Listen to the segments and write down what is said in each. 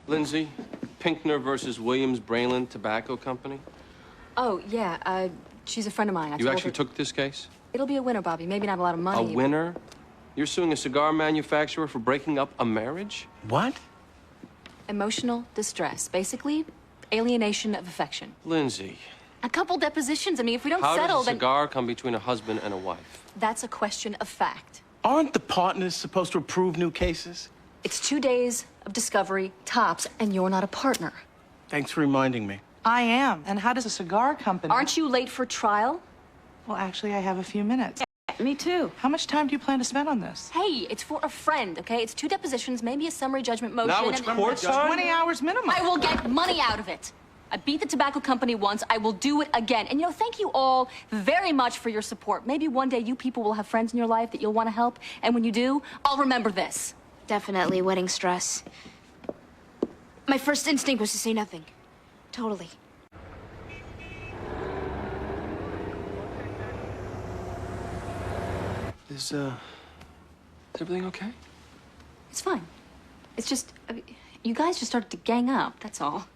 Lindsay, Pinkner versus Williams Braylon Tobacco Company. Oh, yeah. She's a friend of mine. You actually took this case? It'll be a winner, Bobby. Maybe not a lot of money. A winner? You're suing a cigar manufacturer for breaking up a marriage? What? Emotional distress. Basically, alienation of affection. Lindsay. A couple depositions. I mean, if we don't How settle, does a then... cigar come between a husband and a wife? That's a question of fact. Aren't the partners supposed to approve new cases? It's 2 days of discovery, tops, and you're not a partner. Thanks for reminding me. I am. And how does a cigar company... Aren't you late for trial? Well, actually, I have a few minutes. Me too. How much time do you plan to spend on this? Hey, it's for a friend, okay? It's 2 depositions, maybe a summary judgment motion. Now it's court time? 20 hours minimum. I will get money out of it. I beat the tobacco company once. I will do it again. And, you know, thank you all very much for your support. Maybe one day you people will have friends in your life that you'll want to help. And when you do, I'll remember this. Definitely wedding stress. My first instinct was to say nothing. Totally. Is everything okay? It's fine. It's just, you guys just started to gang up, that's all.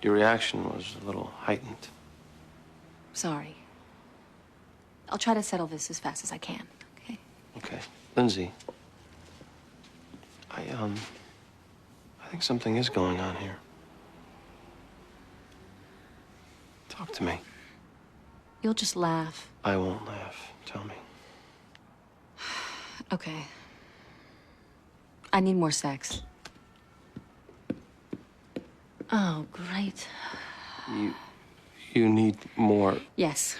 Your reaction was a little heightened. Sorry. I'll try to settle this as fast as I can, okay? Okay. Lindsay, I think something is going on here. Talk to me. You'll just laugh. I won't laugh. Tell me. Okay. I need more sex. Oh, great. You need more. Yes.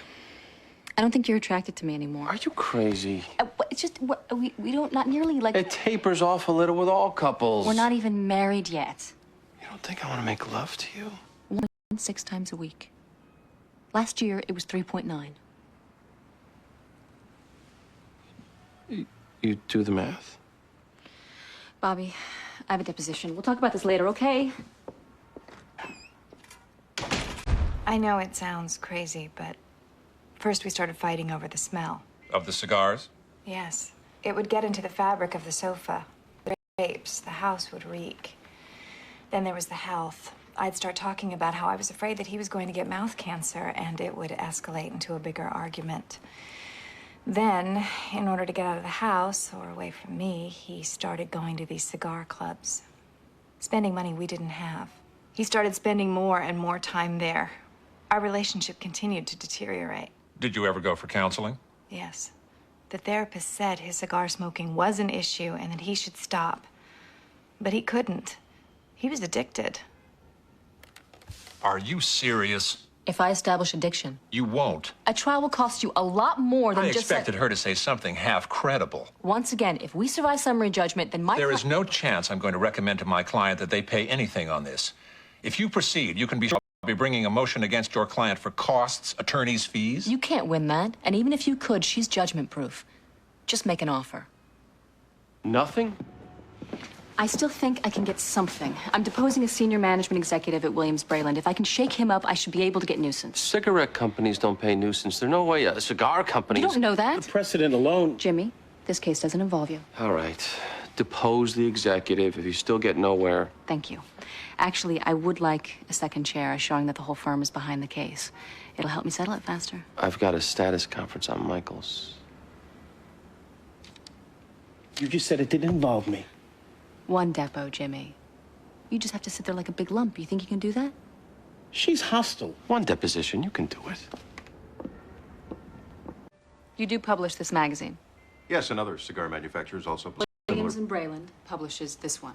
I don't think you're attracted to me anymore. Are you crazy? It's just, we don't, not nearly like... It tapers off a little with all couples. We're not even married yet. You don't think I want to make love to you? 6 times a week. Last year, it was 3.9. You do the math. Bobby, I have a deposition. We'll talk about this later, okay? I know it sounds crazy, but first we started fighting over the smell. Of the cigars? Yes. It would get into the fabric of the sofa, the drapes, the house would reek. Then there was the health. I'd start talking about how I was afraid that he was going to get mouth cancer, and it would escalate into a bigger argument. Then, in order to get out of the house or away from me, he started going to these cigar clubs, spending money we didn't have. He started spending more and more time there. Our relationship continued to deteriorate. Did you ever go for counseling? Yes. The therapist said his cigar smoking was an issue and that he should stop. But he couldn't. He was addicted. Are you serious? If I establish addiction, You won't. a trial will cost you a lot more than I just... expected her to say something half credible. Once again, if we survive summary judgment, then my... There is no chance I'm going to recommend to my client that they pay anything on this. If you proceed, you can be sure I'll be bringing a motion against your client for costs, attorney's fees. You can't win that. And even if you could, she's judgment-proof. Just make an offer. Nothing? I still think I can get something. I'm deposing a senior management executive at Williams Braylon. If I can shake him up, I should be able to get nuisance. Cigarette companies don't pay nuisance. There's no way a cigar company... You don't know that. The precedent alone... Jimmy, this case doesn't involve you. All right. Depose the executive if you still get nowhere. Thank you. Actually, I would like a second chair showing that the whole firm is behind the case. It'll help me settle it faster. I've got a status conference on Michaels. You just said it didn't involve me. One depot, Jimmy. You just have to sit there like a big lump. You think you can do that? She's hostile. One deposition, you can do it. You do publish this magazine. Yes, and other cigar manufacturers also. Williams and Braylon publishes this one.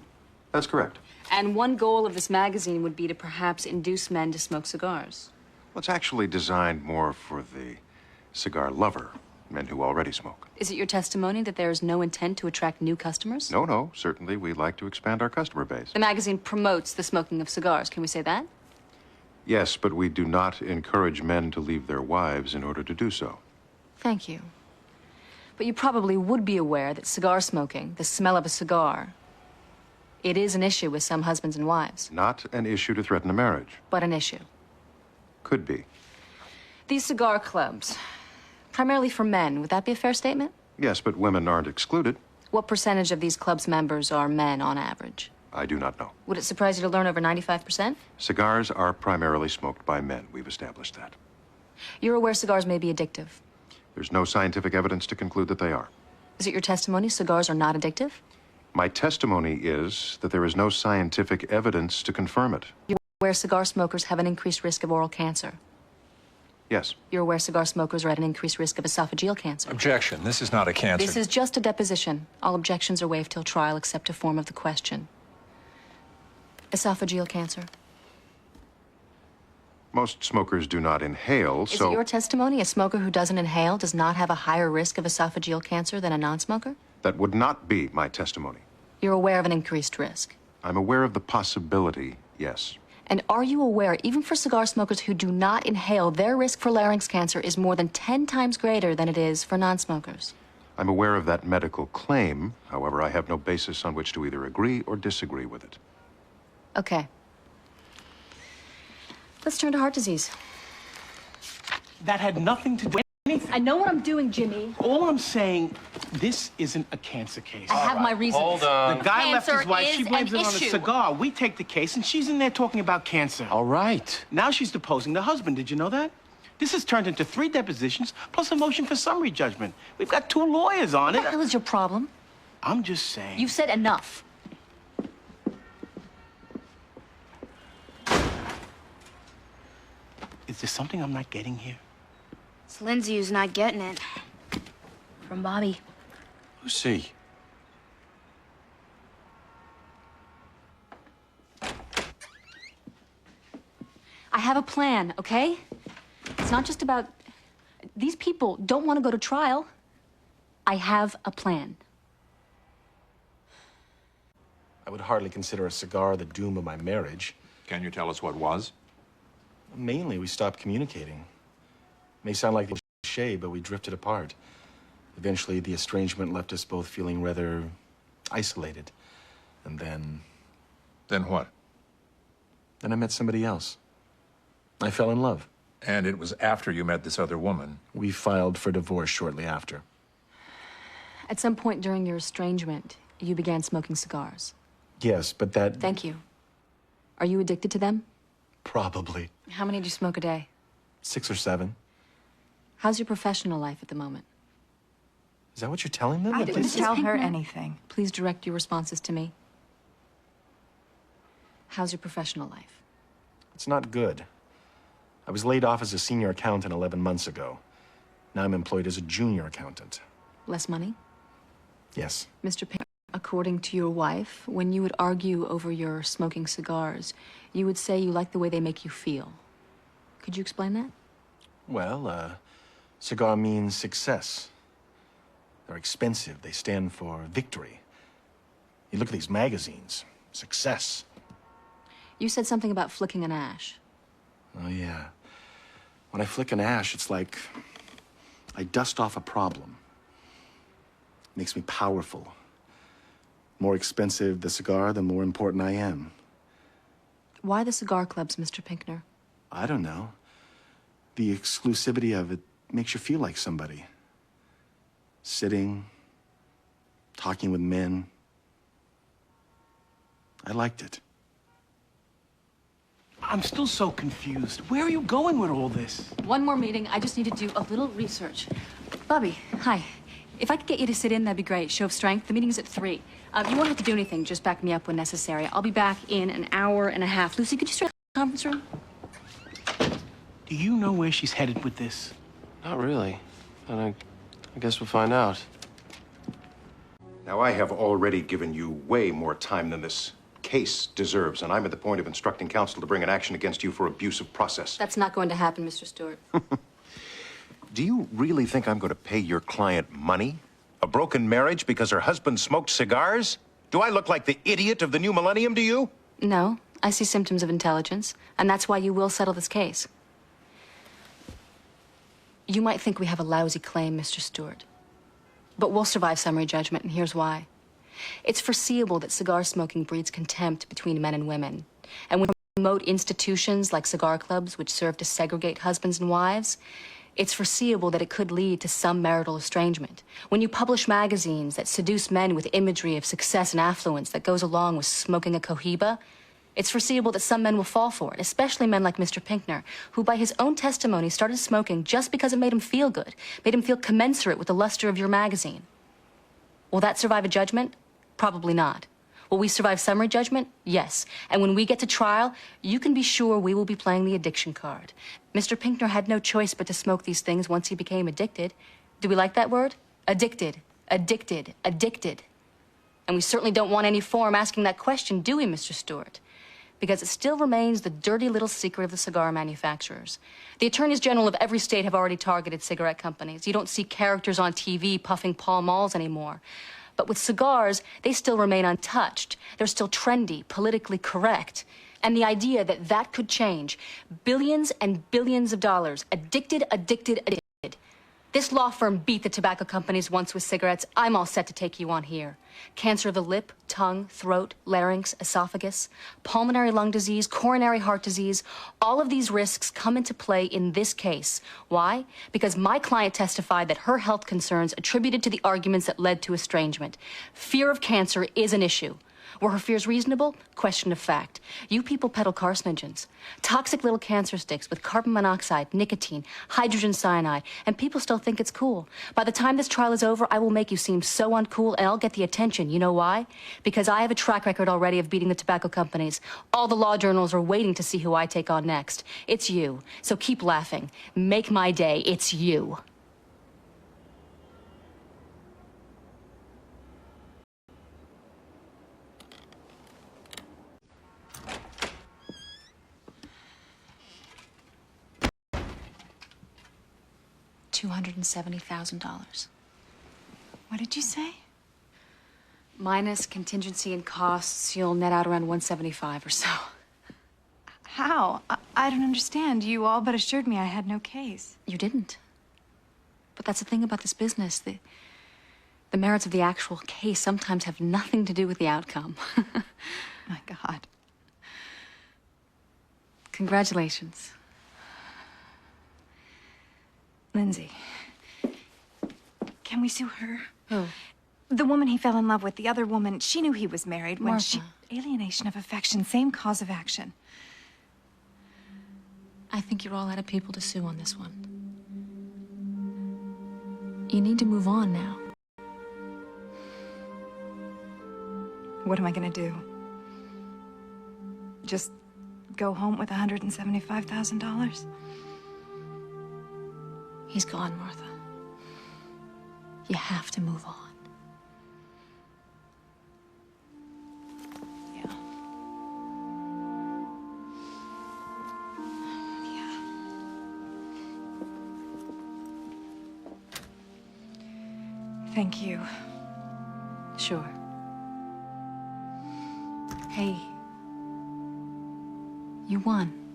That's correct. And one goal of this magazine would be to perhaps induce men to smoke cigars. Well, it's actually designed more for the cigar lover, men who already smoke. Is it your testimony that there is no intent to attract new customers? No, certainly we'd like to expand our customer base. The magazine promotes the smoking of cigars. Can we say that? Yes, but we do not encourage men to leave their wives in order to do so. Thank you. But you probably would be aware that cigar smoking, the smell of a cigar, it is an issue with some husbands and wives. Not an issue to threaten a marriage. But an issue. Could be. These cigar clubs, primarily for men, would that be a fair statement? Yes, but women aren't excluded. What percentage of these clubs' members are men on average? I do not know. Would it surprise you to learn over 95%? Cigars are primarily smoked by men. We've established that. You're aware cigars may be addictive. There's no scientific evidence to conclude that they are. Is it your testimony cigars are not addictive? My testimony is that there is no scientific evidence to confirm it. You're aware cigar smokers have an increased risk of oral cancer. Yes. You're aware cigar smokers are at an increased risk of esophageal cancer. Objection. This is not a cancer. This is just a deposition. All objections are waived till trial except a form of the question. Esophageal cancer. Most smokers do not inhale, Is so... it your testimony a smoker who doesn't inhale does not have a higher risk of esophageal cancer than a non-smoker? That would not be my testimony. You're aware of an increased risk. I'm aware of the possibility, yes. And are you aware, even for cigar smokers who do not inhale, their risk for larynx cancer is more than 10 times greater than it is for non-smokers? I'm aware of that medical claim. However, I have no basis on which to either agree or disagree with it. Okay. Let's turn to heart disease. That had nothing to do with anything. I know what I'm doing, Jimmy. All I'm saying, this isn't a cancer case. I have my reasons. Hold on. The guy left his Cancer wife. She is blames an it on a issue. cigar. We take the case, and she's in there talking about cancer. All right. Now she's deposing the husband. Did you know that? This has turned into 3 depositions plus a motion for summary judgment. We've got 2 lawyers on What the it. hell is your problem? I'm just saying. You've said enough. Is there something I'm not getting here? It's Lindsay who's not getting it. From Bobby. Lucy. I have a plan, okay? It's not just about... These people don't want to go to trial. I have a plan. I would hardly consider a cigar the doom of my marriage. Can you tell us what was? Mainly, we stopped communicating. May sound like a cliché, but we drifted apart. Eventually, the estrangement left us both feeling rather isolated. And then Then what? I met somebody else. I fell in love. And it was after you met this other woman. We filed for divorce shortly after. At some point during your estrangement, you began smoking cigars. Yes, but that... Thank you. Are you addicted to them? Probably. How many do you smoke a day? 6 or 7. How's your professional life at the moment? Is that what you're telling them? I That didn't this- tell her Pinkman. anything. Please direct your responses to me. How's your professional life? It's not good. I was laid off as a senior accountant 11 months ago. Now I'm employed as a junior accountant. Less money? Yes. Mr. Pink, according to your wife, when you would argue over your smoking cigars, you would say you like the way they make you feel. Could you explain that? Well, cigar means success. They're expensive. They stand for victory. You look at these magazines. Success. You said something about flicking an ash. Oh, yeah. When I flick an ash, it's like I dust off a problem. Makes me powerful. More expensive the cigar, the more important I am. Why the cigar clubs, Mr. Pinkner? I don't know. The exclusivity of it makes you feel like somebody. Sitting, talking with men. I liked it. I'm still so confused. Where are you going with all this? One more meeting. I just need to do a little research. Bobby, hi. If I could get you to sit in, that'd be great. Show of strength. The meeting's at 3. You won't have to do anything. Just back me up when necessary. I'll be back in an hour and a half. Lucy, could you stay in the conference room? Do you know where she's headed with this? Not really. And I guess we'll find out. Now, I have already given you way more time than this case deserves, and I'm at the point of instructing counsel to bring an action against you for abuse of process. That's not going to happen, Mr. Stewart. Do you really think I'm going to pay your client money? A broken marriage because her husband smoked cigars? Do I look like the idiot of the new millennium to you? No, I see symptoms of intelligence, and that's why you will settle this case. You might think we have a lousy claim, Mr. Stewart, but we'll survive summary judgment, and here's why. It's foreseeable that cigar smoking breeds contempt between men and women. And when we promote institutions like cigar clubs, which serve to segregate husbands and wives, It's foreseeable that it could lead to some marital estrangement. When you publish magazines that seduce men with imagery of success and affluence that goes along with smoking a cohiba, it's foreseeable that some men will fall for it, especially men like Mr. Pinkner, who by his own testimony started smoking just because it made him feel good, made him feel commensurate with the luster of your magazine. Will that survive a judgment? Probably not. Will we survive summary judgment? Yes. And when we get to trial, you can be sure we will be playing the addiction card. Mr. Pinkner had no choice but to smoke these things once he became addicted. Do we like that word? Addicted, addicted, addicted. And we certainly don't want any forum asking that question, do we, Mr. Stewart? Because it still remains the dirty little secret of the cigar manufacturers. The attorneys general of every state have already targeted cigarette companies. You don't see characters on TV puffing Pall Malls anymore. But with cigars, they still remain untouched. They're still trendy, politically correct. And the idea that that could change, billions and billions of dollars, addicted, addicted, addicted. This law firm beat the tobacco companies once with cigarettes. I'm all set to take you on here. Cancer of the lip, tongue, throat, larynx, esophagus, pulmonary lung disease, coronary heart disease. All of these risks come into play in this case. Why? Because my client testified that her health concerns attributed to the arguments that led to estrangement. Fear of cancer is an issue. Were her fears reasonable? Question of fact. You people peddle carcinogens. Toxic little cancer sticks with carbon monoxide, nicotine, hydrogen cyanide, and people still think it's cool. By the time this trial is over, I will make you seem so uncool and I'll get the attention. You know why? Because I have a track record already of beating the tobacco companies. All the law journals are waiting to see who I take on next. It's you. So keep laughing. Make my day. It's you. $270,000. What did you say? Minus contingency and costs, you'll net out around 175 or so. How? I don't understand. You all but assured me I had no case. You didn't. But that's the thing about this business. The merits of the actual case sometimes have nothing to do with the outcome. My God. Congratulations. Lindsay, can we sue her? Who? The woman he fell in love with, the other woman, she knew he was married when Martha. Alienation of affection, same cause of action. I think you're all out of people to sue on this one. You need to move on now. What am I gonna do? Just go home with $175,000? He's gone, Martha. You have to move on. Yeah. Yeah. Thank you. Sure. Hey. You won.